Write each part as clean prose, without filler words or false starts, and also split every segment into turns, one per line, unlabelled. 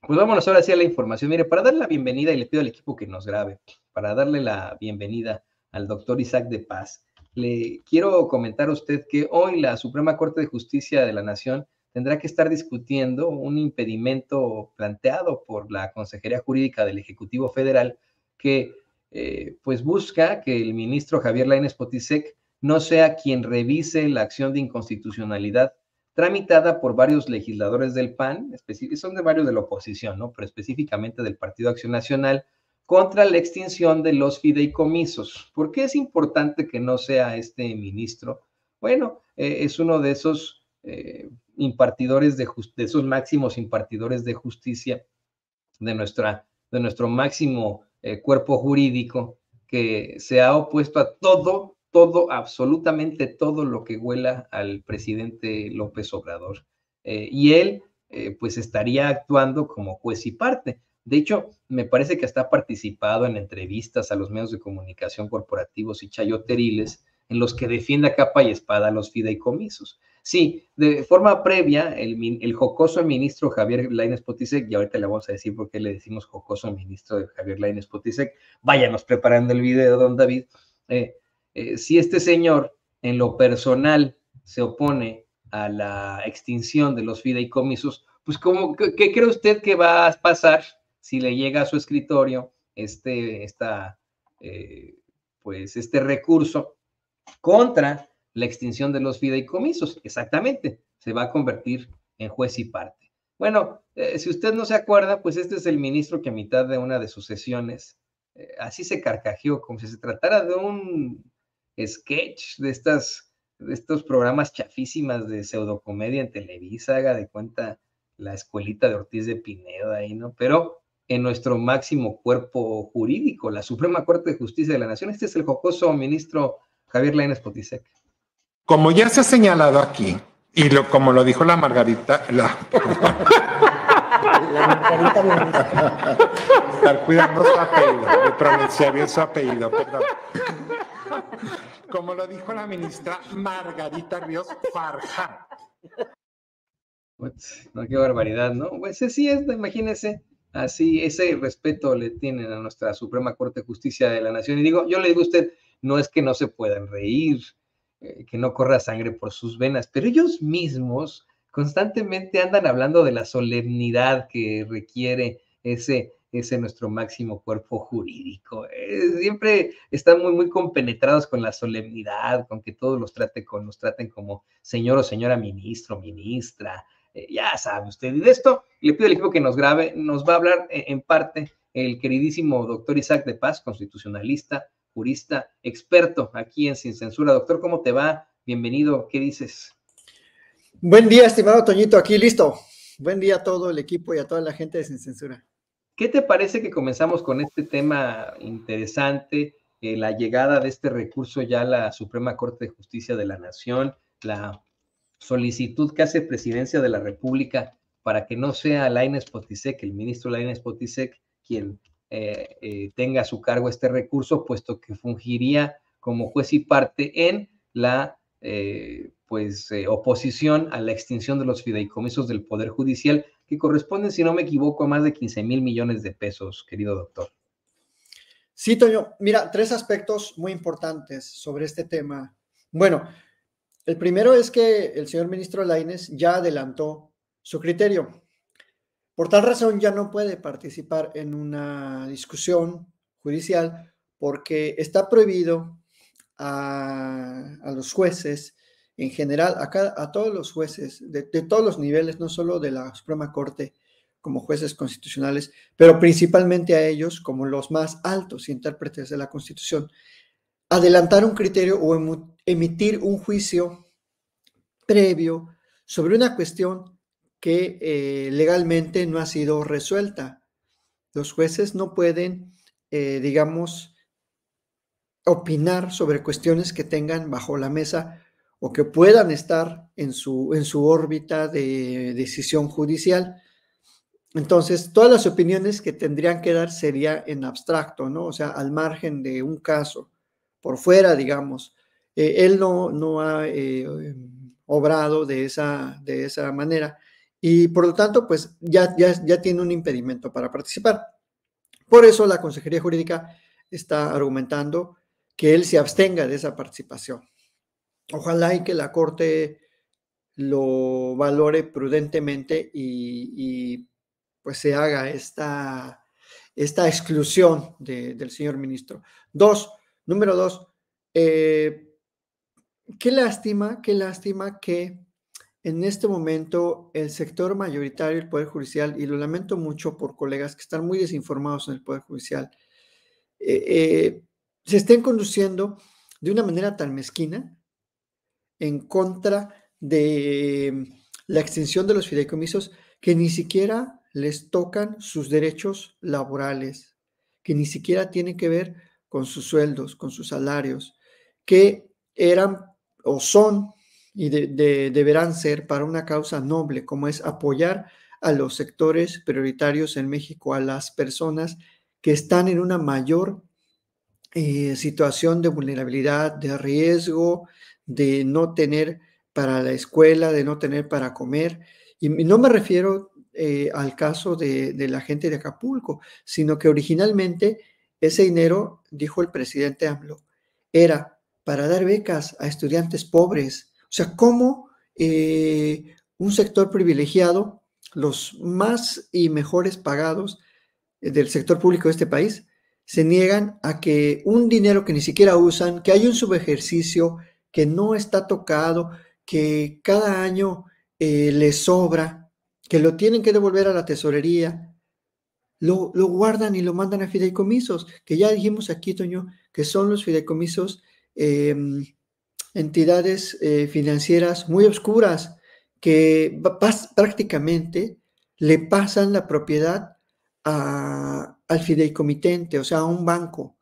Pues vámonos ahora sí a la información. Mire, para darle la bienvenida, y le pido al equipo que nos grabe, para darle la bienvenida al doctor Isaac de Paz, le quiero comentar a usted que hoy la Suprema Corte de Justicia de la Nación tendrá que estar discutiendo un impedimento planteado por la Consejería Jurídica del Ejecutivo Federal que pues busca que el ministro Javier Lainez Potisek no sea quien revise la acción de inconstitucionalidad tramitada por varios legisladores del PAN, son de varios de la oposición, ¿no? Pero específicamente del Partido Acción Nacional, contra la extinción de los fideicomisos. ¿Por qué es importante que no sea este ministro? Bueno, es uno de esos impartidores de esos máximos impartidores de justicia de nuestro máximo cuerpo jurídico que se ha opuesto a todo, absolutamente todo lo que huela al presidente López Obrador. Y él, pues, estaría actuando como juez y parte. De hecho, me parece que hasta ha participado en entrevistas a los medios de comunicación corporativos y chayoteriles en los que defiende a capa y espada los fideicomisos. Sí, de forma previa, el jocoso ministro Javier Lainez Potisek, y ahorita le vamos a decir por qué le decimos jocoso ministro de Javier Lainez Potisek, váyanos preparando el video, don David. Si este señor en lo personal se opone a la extinción de los fideicomisos, pues ¿qué cree usted que va a pasar si le llega a su escritorio pues este recurso contra la extinción de los fideicomisos? Exactamente, se va a convertir en juez y parte. Bueno, si usted no se acuerda, pues este es el ministro que a mitad de una de sus sesiones así se carcajeó, como si se tratara de un sketch de estos programas chafísimas de pseudocomedia en Televisa, haga de cuenta la escuelita de Ortiz de Pinedo ahí, ¿no? Pero en nuestro máximo cuerpo jurídico, la Suprema Corte de Justicia de la Nación. Este es el jocoso ministro Javier Lainez Potisek.
Como ya se ha señalado aquí, y como lo dijo la Margarita, la Margarita estar cuidando su apellido, de pronunciar bien su apellido, perdón. Como lo dijo la ministra Margarita Ríos Farjat.
No, qué barbaridad, ¿no? Pues sí, imagínense, así, ese respeto le tienen a nuestra Suprema Corte de Justicia de la Nación. Y digo, yo le digo a usted, no es que no se puedan reír, que no corra sangre por sus venas, pero ellos mismos constantemente andan hablando de la solemnidad que requiere ese nuestro máximo cuerpo jurídico. Siempre están muy compenetrados con la solemnidad, con que todos nos traten como señor o señora ministro, ministra. Ya sabe usted. Y de esto le pido al equipo que nos grabe, nos va a hablar en parte el queridísimo doctor Isaac de Paz, constitucionalista, jurista, experto aquí en Sin Censura. Doctor, ¿cómo te va? Bienvenido, ¿qué dices?
Buen día, estimado Toñito, aquí listo. Buen día a todo el equipo y a toda la gente de Sin Censura.
¿Qué te parece que comenzamos con este tema interesante, la llegada de este recurso ya a la Suprema Corte de Justicia de la Nación, la solicitud que hace Presidencia de la República para que no sea Lainez Potisek, el ministro Lainez Potisek, quien tenga a su cargo este recurso, puesto que fungiría como juez y parte en la oposición a la extinción de los fideicomisos del Poder Judicial, que corresponden, si no me equivoco, a más de 15,000 millones de pesos, querido doctor.
Sí, Toño, mira, 3 aspectos muy importantes sobre este tema. Bueno, el primero es que el señor ministro Lainez ya adelantó su criterio. Por tal razón ya no puede participar en una discusión judicial porque está prohibido a los jueces en general, a todos los jueces de todos los niveles, no solo de la Suprema Corte como jueces constitucionales, pero principalmente a ellos como los más altos intérpretes de la Constitución, adelantar un criterio o emitir un juicio previo sobre una cuestión que legalmente no ha sido resuelta. Los jueces no pueden, opinar sobre cuestiones que tengan bajo la mesa o que puedan estar en su órbita de decisión judicial. Entonces, todas las opiniones que tendrían que dar sería en abstracto, ¿no? O sea, al margen de un caso, por fuera, digamos. Él no ha obrado de esa manera y por lo tanto, pues ya tiene un impedimento para participar. Por eso la Consejería Jurídica está argumentando que él se abstenga de esa participación. Ojalá y que la Corte lo valore prudentemente y pues se haga esta exclusión del señor ministro. Número dos, qué lástima que en este momento el sector mayoritario del Poder Judicial, y lo lamento mucho por colegas que están muy desinformados en el Poder Judicial, se estén conduciendo de una manera tan mezquina en contra de la extinción de los fideicomisos, que ni siquiera les tocan sus derechos laborales, que ni siquiera tienen que ver con sus sueldos, con sus salarios, que eran o son y deberán ser para una causa noble, como es apoyar a los sectores prioritarios en México, a las personas que están en una mayor situación de vulnerabilidad, de riesgo, de no tener para la escuela, de no tener para comer. Y no me refiero al caso de la gente de Acapulco, sino que originalmente ese dinero, dijo el presidente AMLO, era para dar becas a estudiantes pobres. O sea, ¿cómo un sector privilegiado, los más y mejores pagados del sector público de este país, se niegan a que un dinero que ni siquiera usan, que hay un subejercicio, que no está tocado, que cada año les sobra, que lo tienen que devolver a la tesorería, lo guardan y lo mandan a fideicomisos, que ya dijimos aquí, Toño, que son los fideicomisos entidades financieras muy oscuras que prácticamente le pasan la propiedad al fideicomitente, o sea, a un banco.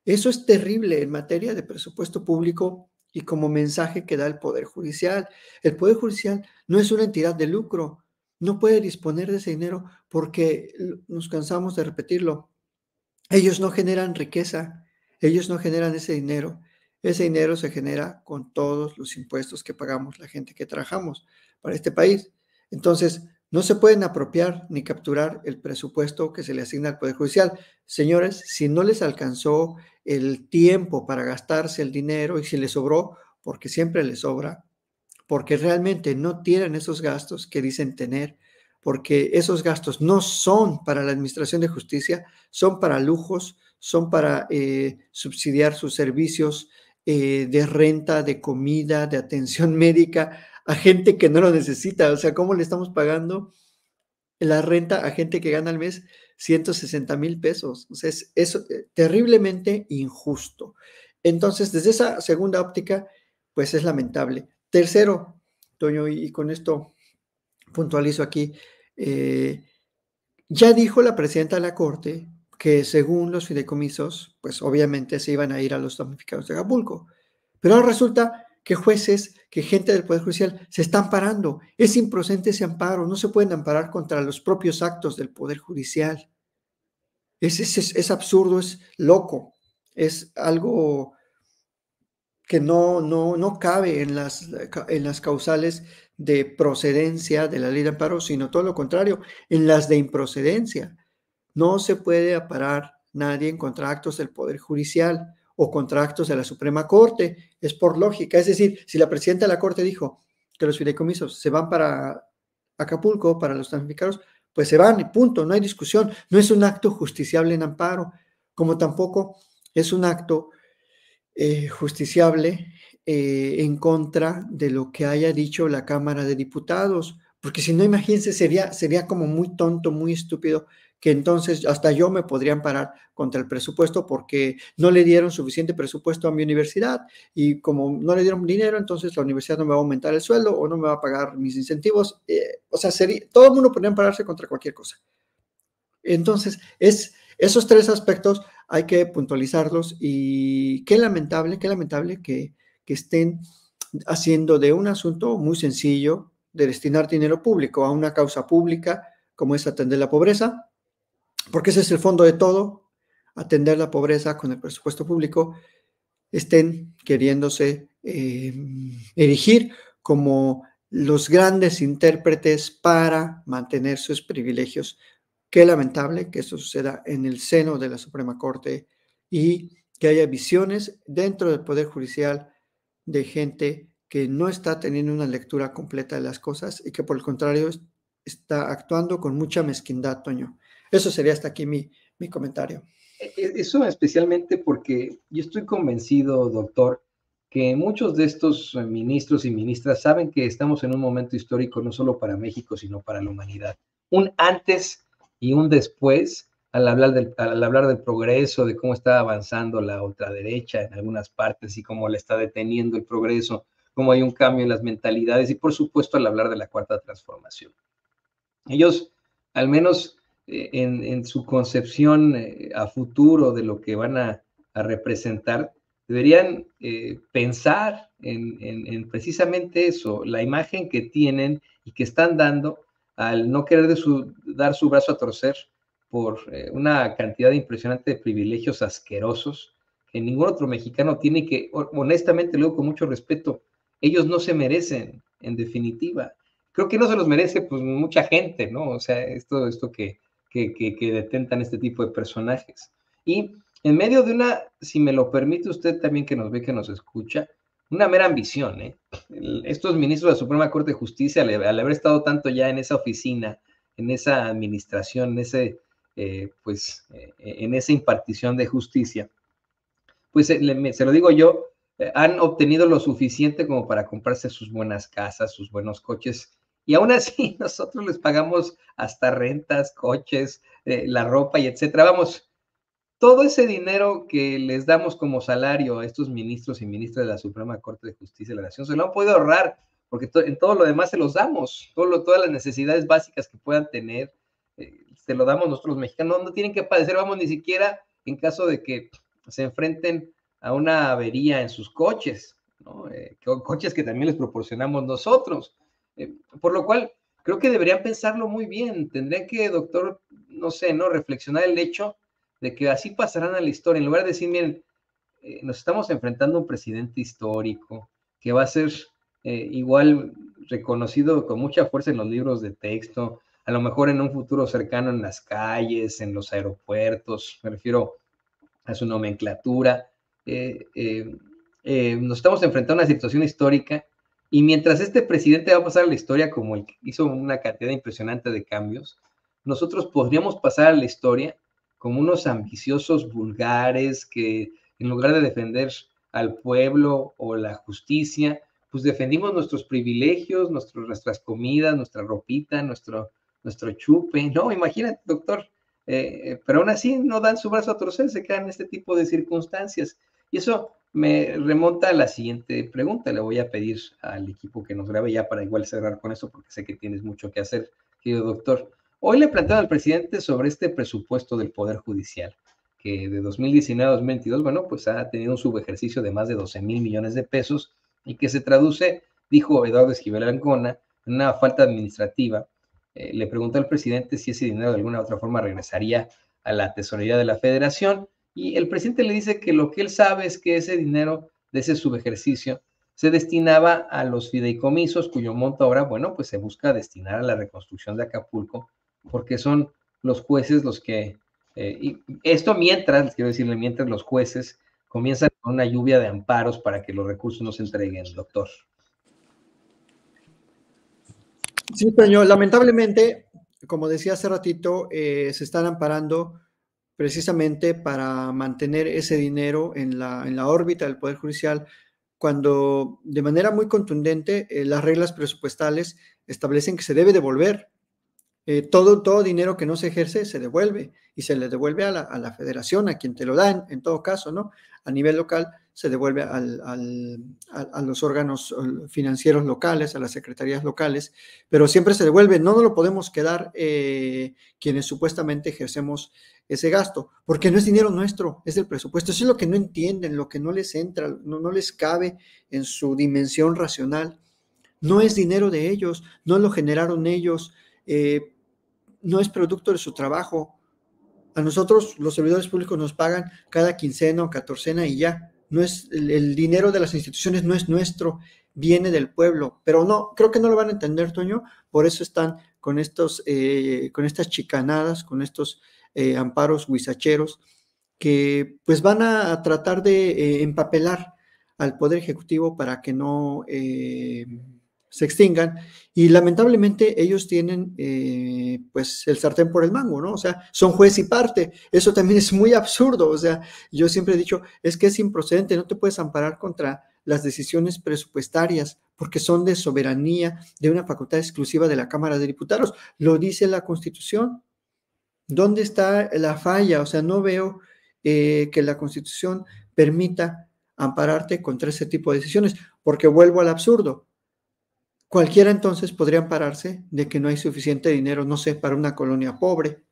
Eso es terrible en materia de presupuesto público y como mensaje que da el Poder Judicial. El Poder Judicial no es una entidad de lucro, no puede disponer de ese dinero porque nos cansamos de repetirlo. Ellos no generan riqueza, ellos no generan ese dinero. Ese dinero se genera con todos los impuestos que pagamos la gente que trabajamos para este país. Entonces, no se pueden apropiar ni capturar el presupuesto que se le asigna al Poder Judicial. Señores, si no les alcanzó el tiempo para gastarse el dinero y si les sobró, porque siempre les sobra, porque realmente no tienen esos gastos que dicen tener, porque esos gastos no son para la administración de justicia, son para lujos, son para subsidiar sus servicios de renta, de comida, de atención médica a gente que no lo necesita. O sea, ¿cómo le estamos pagando la renta a gente que gana al mes 160,000 pesos? O sea, es terriblemente injusto. Entonces, desde esa segunda óptica, pues es lamentable. Tercero, Toño, y con esto puntualizo aquí, ya dijo la presidenta de la Corte que según los fideicomisos, pues obviamente se iban a ir a los damnificados de Acapulco. Pero ahora resulta que jueces, que gente del Poder Judicial se está amparando. Es improcedente ese amparo, no se pueden amparar contra los propios actos del Poder Judicial. Es absurdo, es loco, es algo que no cabe en las causales de procedencia de la ley de amparo, sino todo lo contrario, en las de improcedencia. No se puede amparar nadie contra actos del Poder Judicial o contra actos de la Suprema Corte, es por lógica. Es decir, si la presidenta de la Corte dijo que los fideicomisos se van para Acapulco, para los damnificados, pues se van y punto, no hay discusión. No es un acto justiciable en amparo, como tampoco es un acto justiciable en contra de lo que haya dicho la Cámara de Diputados, porque si no, imagínense, sería como muy tonto, muy estúpido, que entonces hasta yo me podría amparar contra el presupuesto porque no le dieron suficiente presupuesto a mi universidad y como no le dieron dinero, entonces la universidad no me va a aumentar el sueldo o no me va a pagar mis incentivos. O sea, todo el mundo podría ampararse contra cualquier cosa. Entonces, esos tres aspectos hay que puntualizarlos y qué lamentable que estén haciendo de un asunto muy sencillo de destinar dinero público a una causa pública como es atender la pobreza, porque ese es el fondo de todo, atender la pobreza con el presupuesto público, estén queriéndose erigir como los grandes intérpretes para mantener sus privilegios. Qué lamentable que esto suceda en el seno de la Suprema Corte y que haya visiones dentro del Poder Judicial de gente que no está teniendo una lectura completa de las cosas y que por el contrario está actuando con mucha mezquindad, Toño. Eso sería hasta aquí mi comentario.
Eso especialmente porque yo estoy convencido, doctor, que muchos de estos ministros y ministras saben que estamos en un momento histórico no solo para México, sino para la humanidad. Un antes y un después al hablar del progreso, de cómo está avanzando la ultraderecha en algunas partes y cómo le está deteniendo el progreso, cómo hay un cambio en las mentalidades y por supuesto al hablar de la cuarta transformación. Ellos, al menos en su concepción a futuro de lo que van a representar, deberían pensar en precisamente eso, la imagen que tienen y que están dando al no querer dar su brazo a torcer por una cantidad impresionante de privilegios asquerosos que ningún otro mexicano tiene, que honestamente, luego con mucho respeto, ellos no se merecen, en definitiva. Creo que no se los merece pues mucha gente, ¿no? O sea, esto que detentan este tipo de personajes. Y en medio de una, si me lo permite usted también que nos ve, que nos escucha, una mera ambición, ¿eh? Estos ministros de la Suprema Corte de Justicia, al haber estado tanto ya en esa oficina, en esa administración, en esa impartición de justicia, pues se lo digo yo, han obtenido lo suficiente como para comprarse sus buenas casas, sus buenos coches, y aún así nosotros les pagamos hasta rentas, coches, la ropa y etcétera. Vamos, todo ese dinero que les damos como salario a estos ministros y ministras de la Suprema Corte de Justicia de la Nación, se lo han podido ahorrar, porque en todo lo demás se los damos, todas las necesidades básicas que puedan tener, se lo damos nosotros los mexicanos, no tienen que padecer, vamos, ni siquiera en caso de que se enfrenten a una avería en sus coches, ¿no? Coches que también les proporcionamos nosotros, por lo cual creo que deberían pensarlo muy bien, tendrían que, doctor, no sé, ¿no? Reflexionar el hecho de que así pasarán a la historia, en lugar de decir, miren, nos estamos enfrentando a un presidente histórico que va a ser igual reconocido con mucha fuerza en los libros de texto, a lo mejor en un futuro cercano en las calles, en los aeropuertos, me refiero a su nomenclatura. Nos estamos enfrentando a una situación histórica y mientras este presidente va a pasar a la historia como el que hizo una cantidad impresionante de cambios, nosotros podríamos pasar a la historia como unos ambiciosos vulgares que en lugar de defender al pueblo o la justicia, pues defendimos nuestros privilegios, nuestras comidas, nuestra ropita, nuestro chupe. No, imagínate, doctor, pero aún así no dan su brazo a torcer, se quedan en este tipo de circunstancias. Y eso me remonta a la siguiente pregunta. Le voy a pedir al equipo que nos grabe ya para igual cerrar con eso, porque sé que tienes mucho que hacer, querido doctor. Hoy le planteaba al presidente sobre este presupuesto del Poder Judicial, que de 2019 a 2022, bueno, pues ha tenido un subejercicio de más de 12,000 millones de pesos y que se traduce, dijo Eduardo Esquivel Ancona, en una falta administrativa. Le preguntó al presidente si ese dinero de alguna u otra forma regresaría a la tesorería de la Federación y el presidente le dice que lo que él sabe es que ese dinero de ese subejercicio se destinaba a los fideicomisos, cuyo monto ahora, bueno, pues se busca destinar a la reconstrucción de Acapulco, porque son los jueces los que, y esto mientras, quiero decirle, mientras los jueces comienzan con una lluvia de amparos para que los recursos no se entreguen, doctor.
Sí, señor, lamentablemente, como decía hace ratito, se están amparando precisamente para mantener ese dinero en la órbita del Poder Judicial, cuando de manera muy contundente las reglas presupuestales establecen que se debe devolver. Todo dinero que no se ejerce se devuelve y se le devuelve a la federación, a quien te lo dan, en todo caso, ¿no? A nivel local se devuelve a los órganos financieros locales, a las secretarías locales, pero siempre se devuelve, no nos lo podemos quedar quienes supuestamente ejercemos ese gasto, porque no es dinero nuestro, es del presupuesto. Eso es lo que no entienden, lo que no les entra, no les cabe en su dimensión racional. No es dinero de ellos, no lo generaron ellos, no es producto de su trabajo. A nosotros, los servidores públicos, nos pagan cada quincena o catorcena y ya. No es el dinero de las instituciones, no es nuestro, viene del pueblo, pero no, creo que no lo van a entender, Toño, por eso están con estas chicanadas, con estos amparos huizacheros, que pues van a tratar de empapelar al Poder Ejecutivo para que no se extingan, y lamentablemente ellos tienen pues el sartén por el mango, ¿no? O sea, son juez y parte, eso también es muy absurdo, o sea, yo siempre he dicho, es que es improcedente, no te puedes amparar contra las decisiones presupuestarias, porque son de soberanía, de una facultad exclusiva de la Cámara de Diputados, lo dice la Constitución. ¿Dónde está la falla? O sea, no veo que la Constitución permita ampararte contra ese tipo de decisiones, porque vuelvo al absurdo. Cualquiera entonces podría ampararse de que no hay suficiente dinero, no sé, para una colonia pobre,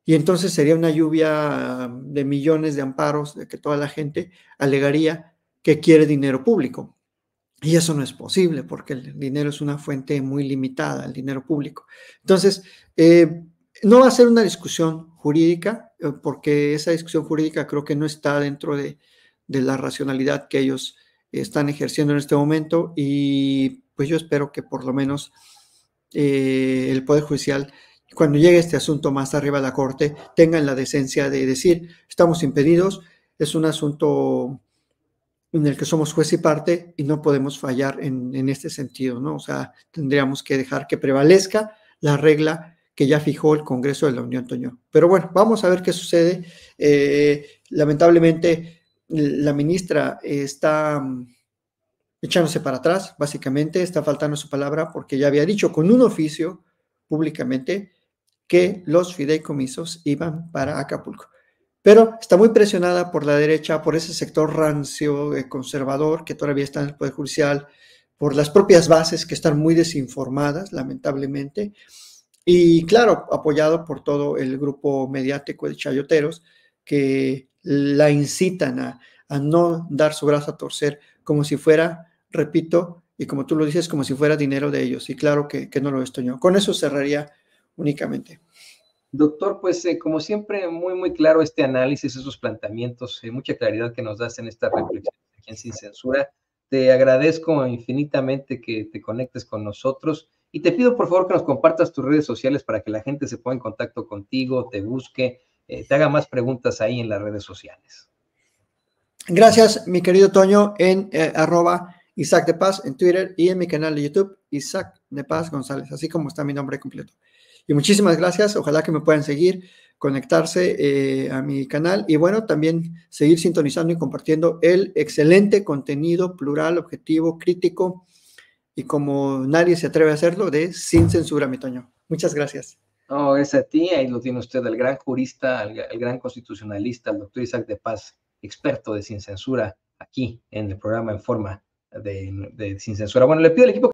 y entonces sería una lluvia de millones de amparos, de que toda la gente alegaría que quiere dinero público. Y eso no es posible, porque el dinero es una fuente muy limitada, el dinero público. Entonces, no va a ser una discusión jurídica, porque esa discusión jurídica creo que no está dentro de la racionalidad que ellos están ejerciendo en este momento, y pues yo espero que por lo menos el Poder Judicial, cuando llegue este asunto más arriba a la Corte, tengan la decencia de decir, estamos impedidos, es un asunto en el que somos juez y parte y no podemos fallar en este sentido, ¿no? O sea, tendríamos que dejar que prevalezca la regla que ya fijó el Congreso de la Unión, Toño. Pero bueno, vamos a ver qué sucede. Lamentablemente, la ministra está echándose para atrás, básicamente, está faltando su palabra, porque ya había dicho con un oficio públicamente que los fideicomisos iban para Acapulco. Pero está muy presionada por la derecha, por ese sector rancio, conservador, que todavía está en el Poder Judicial, por las propias bases que están muy desinformadas, lamentablemente, y claro, apoyado por todo el grupo mediático de chayoteros que la incitan a no dar su brazo a torcer, como si fuera, repito, y como tú lo dices, como si fuera dinero de ellos. Y claro que no lo estoy yo. Con eso cerraría únicamente.
Doctor, pues como siempre, muy claro este análisis, esos planteamientos, mucha claridad que nos das en esta reflexión aquí en Sin Censura. Te agradezco infinitamente que te conectes con nosotros y te pido por favor que nos compartas tus redes sociales para que la gente se ponga en contacto contigo, te busque, te haga más preguntas ahí en las redes sociales.
Gracias, mi querido Toño, en @Isaac de Paz en Twitter y en mi canal de YouTube, Isaac de Paz González, así como está mi nombre completo. Y muchísimas gracias, ojalá que me puedan seguir, conectarse a mi canal y bueno, también seguir sintonizando y compartiendo el excelente contenido plural, objetivo, crítico y como nadie se atreve a hacerlo, de Sin Censura, mi Toño. Muchas gracias.
No, es a ti, ahí lo tiene usted, el gran jurista, el gran constitucionalista, el doctor Isaac de Paz, experto de Sin Censura, aquí en el programa En Forma de Sin Censura. Bueno, le pido al equipo